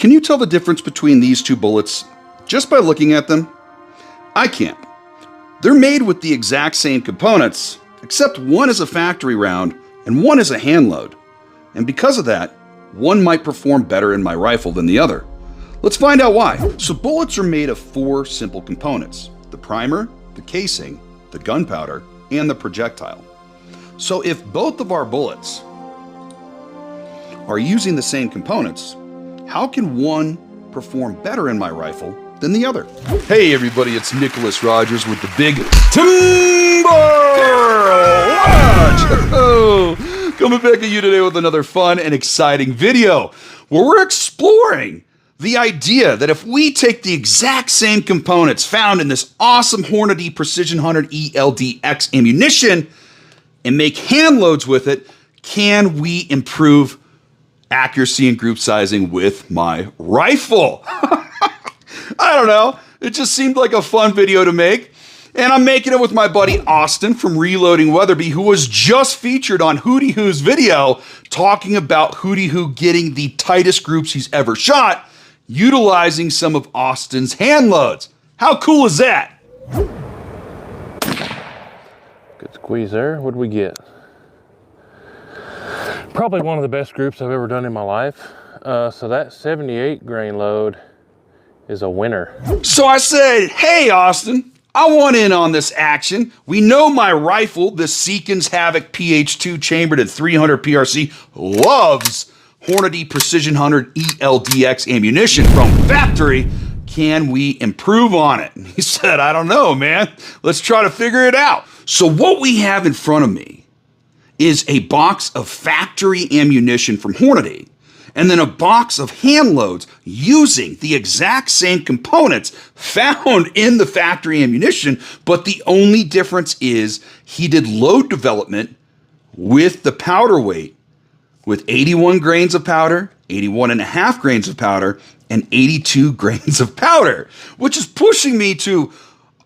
Can you tell the difference between these two bullets just by looking at them? I can't. They're made with the exact same components, except one is a factory round and one is a hand load. And because of that, one might perform better in my rifle than the other. Let's find out why. So bullets are made of 4 simple components: the primer, the casing, the gunpowder, and the projectile. So if both of our bullets are using the same components, how can one perform better in my rifle than the other? Hey everybody, it's Nicholas Rogers with the Big Timber Watch! Coming back at you today with another fun and exciting video where we're exploring the idea that if we take the exact same components found in this awesome Hornady Precision Hunter ELDX ammunition and make hand loads with it, can we improve accuracy and group sizing with my rifle? I don't know. It just seemed like a fun video to make. And I'm making it with my buddy Austin from Reloading Weatherby, who was just featured on Hootie Hoo's video talking about Hootie Hoo getting the tightest groups he's ever shot, utilizing some of Austin's hand loads. How cool is that? Good squeeze there. What did we get? Probably one of the best groups I've ever done in my life. So that 78 grain load is a winner. So I said, hey Austin, I want in on this action. We know my rifle, the Seekins Havak PH2 chambered at 300 PRC, loves Hornady Precision Hunter ELDX ammunition from factory. Can we improve on it? And he said, I don't know, man. Let's try to figure it out. So what we have in front of me is a box of factory ammunition from Hornady, and then a box of hand loads using the exact same components found in the factory ammunition, but the only difference is he did load development with the powder weight with 81 grains of powder, 81.5 grains of powder, and 82 grains of powder, which is pushing me to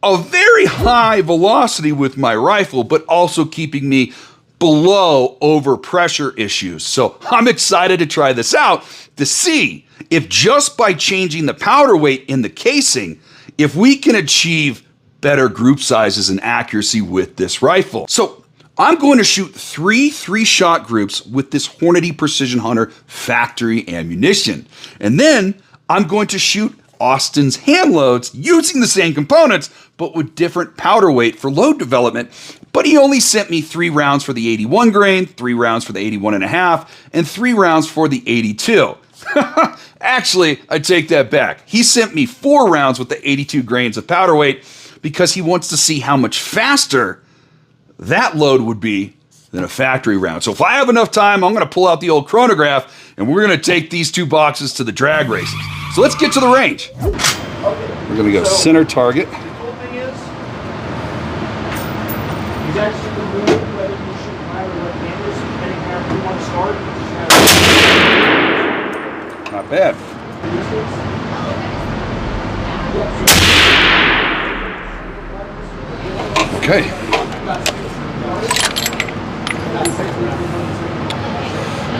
a very high velocity with my rifle, but also keeping me below overpressure issues. So I'm excited to try this out to see if just by changing the powder weight in the casing, if we can achieve better group sizes and accuracy with this rifle. So I'm going to shoot 3-shot groups with this Hornady Precision Hunter factory ammunition. And then I'm going to shoot Austin's hand loads using the same components, but with different powder weight for load development. But he only sent me 3 rounds for the 81 grain, 3 rounds for the 81.5, and 3 rounds for the 82. Actually, I take that back. He sent me 4 rounds with the 82 grains of powder weight because he wants to see how much faster that load would be than a factory round. So if I have enough time, I'm going to pull out the old chronograph and we're going to take these 2 boxes to the drag races. So let's get to the range. We're going to go center target. The cool thing is, he's actually removed whether you shoot right or left-handed, so depending on how you want to start, you just have Not bad. Okay.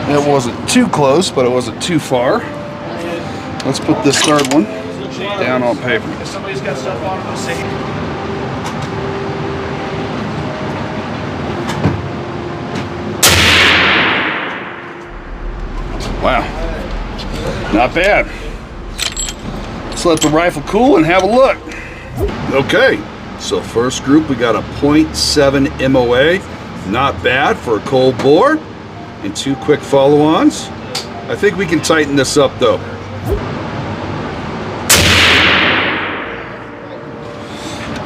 That wasn't too close, but it wasn't too far. Let's put this third one down on paper. If somebody's got stuff on them, say. Wow. Not bad. Let's let the rifle cool and have a look. Okay. So first group, we got a 0.7 MOA. Not bad for a cold bore. And 2 quick follow-ons. I think we can tighten this up though.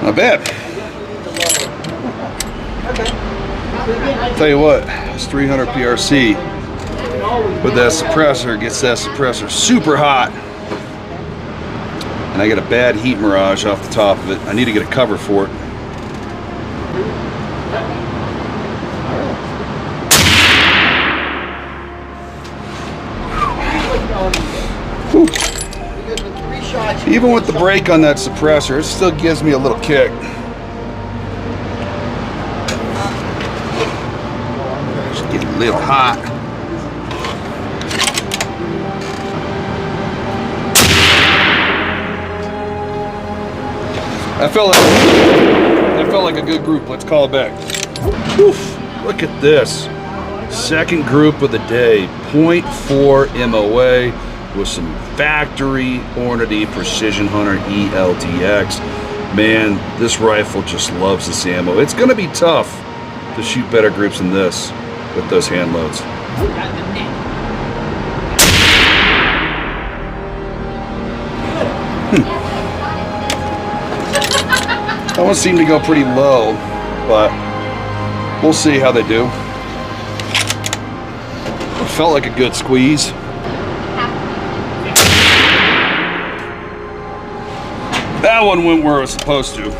Not bad. Tell you what, it's 300 PRC with that suppressor, gets that suppressor super hot. And I get a bad heat mirage off the top of it. I need to get a cover for it. Whew. Even with the brake on that suppressor, it still gives me a little kick. Just getting a little hot. That felt like a good group. Let's call it back. Oof, look at this. Second group of the day, 0.4 MOA with some factory Hornady Precision Hunter ELDX. Man, this rifle just loves this ammo. It's gonna be tough to shoot better groups than this with those hand loads. That one seemed to go pretty low, but we'll see how they do. It felt like a good squeeze. That one went where it was supposed to.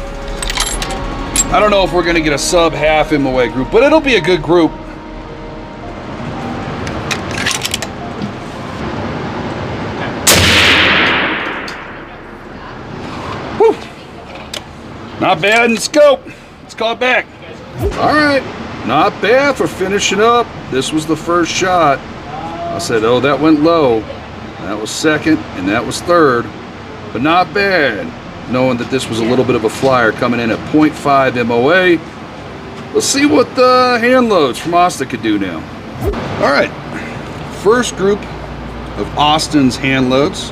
I don't know if we're gonna get a sub half MOA group, but it'll be a good group. Whew. Not bad in the scope. Let's call it back. All right, not bad for finishing up. This was the first shot. I said, oh, that went low. That was second, and that was third, but not bad. Knowing that this was a little bit of a flyer coming in at 0.5 MOA. Let's see what the hand loads from Austin could do now. All right, first group of Austin's hand loads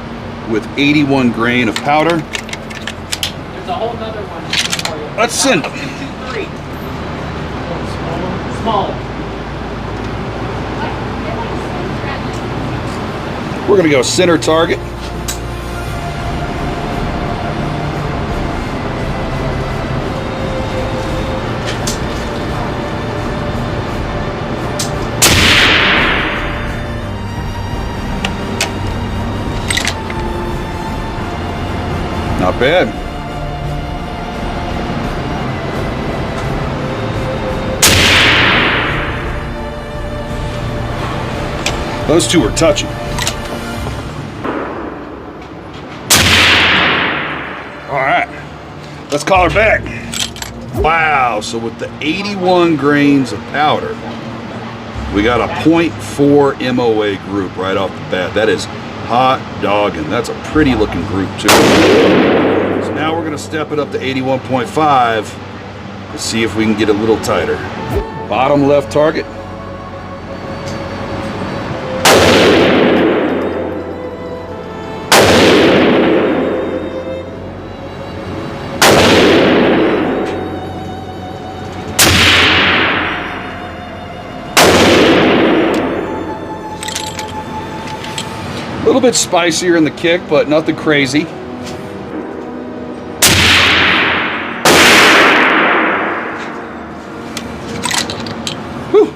with 81 grain of powder. There's a whole nother one for you. Let's send them. 2, 3. Smaller. We're gonna go center target. Not bad. Those two are touching. All right, let's call her back. Wow, so with the 81 grains of powder, we got a 0.4 MOA group right off the bat. That is hot dogging. That's a pretty looking group too. So now we're gonna step it up to 81.5 to see if we can get a little tighter. Bottom left target. A little bit spicier in the kick, but nothing crazy. Whew.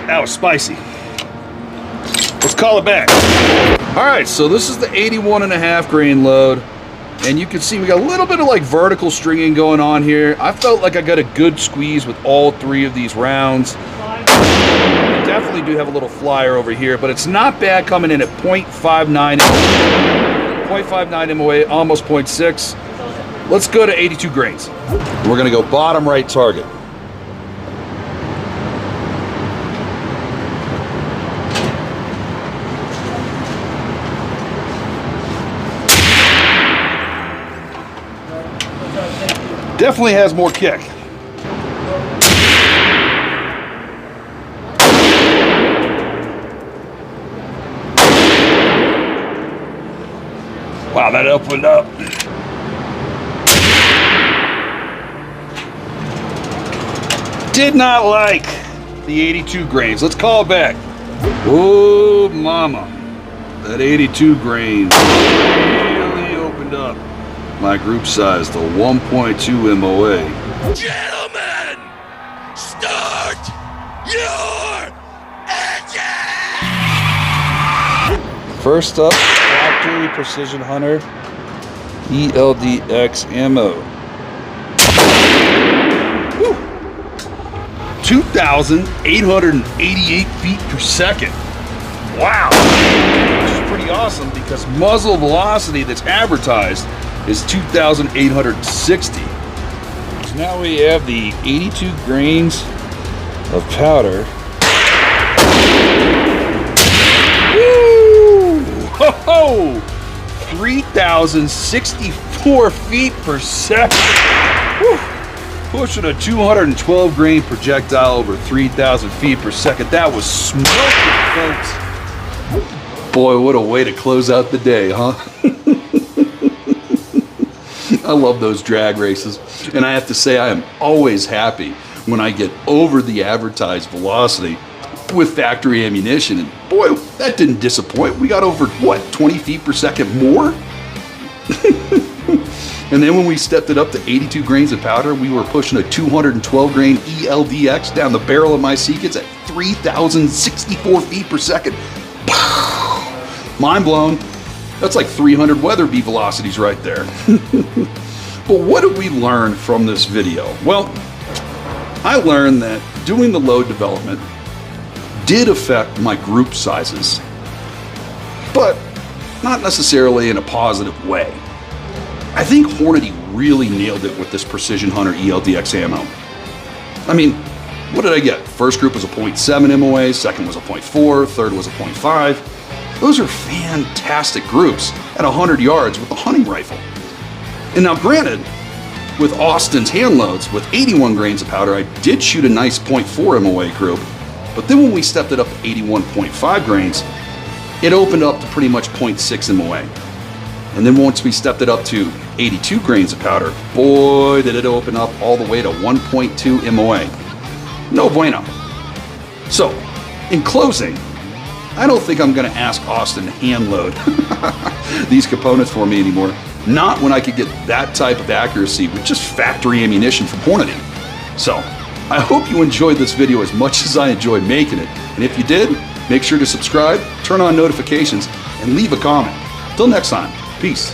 That was spicy. Let's call it back. All right, so this is the 81.5 grain load. And you can see we got a little bit of like vertical stringing going on here. I felt like I got a good squeeze with all three of these rounds. I definitely do have a little flyer over here, but it's not bad coming in at 0.59 MOA, almost 0.6. Let's go to 82 grains. We're gonna go bottom right target. Definitely has more kick. Wow, that opened up. Did not like the 82 grains. Let's call it back. Oh, mama. That 82 grains really opened up my group size to 1.2 MOA. Gentlemen, start your engine! First up, Factory Precision Hunter ELDX ammo. Woo. 2,888 feet per second. Wow. Which is pretty awesome because muzzle velocity that's advertised is 2,860. So now we have the 82 grains of powder. Woo! Whoa! 3,064 feet per second. Whew. Pushing a 212 grain projectile over 3,000 feet per second. That was smoking, folks. Boy, what a way to close out the day, huh? I love those drag races. And I have to say, I am always happy when I get over the advertised velocity with factory ammunition. And boy, that didn't disappoint. We got over, what, 20 feet per second more? And then when we stepped it up to 82 grains of powder, we were pushing a 212 grain ELDX down the barrel of my Seekins at 3,064 feet per second. Mind blown. That's like 300 Weatherby velocities right there. But what did we learn from this video? Well, I learned that doing the load development did affect my group sizes, but not necessarily in a positive way. I think Hornady really nailed it with this Precision Hunter ELDX ammo. I mean, what did I get? First group was a 0.7 MOA, second was a 0.4, third was a 0.5. Those are fantastic groups at 100 yards with a hunting rifle. And now granted, with Austin's Handloads with 81 grains of powder, I did shoot a nice 0.4 MOA group, but then when we stepped it up to 81.5 grains, it opened up to pretty much 0.6 MOA. And then once we stepped it up to 82 grains of powder, boy, did it open up all the way to 1.2 MOA. No bueno. So, in closing, I don't think I'm going to ask Austin to hand load these components for me anymore. Not when I could get that type of accuracy with just factory ammunition from Hornady. So, I hope you enjoyed this video as much as I enjoyed making it. And if you did, make sure to subscribe, turn on notifications, and leave a comment. Till next time, peace.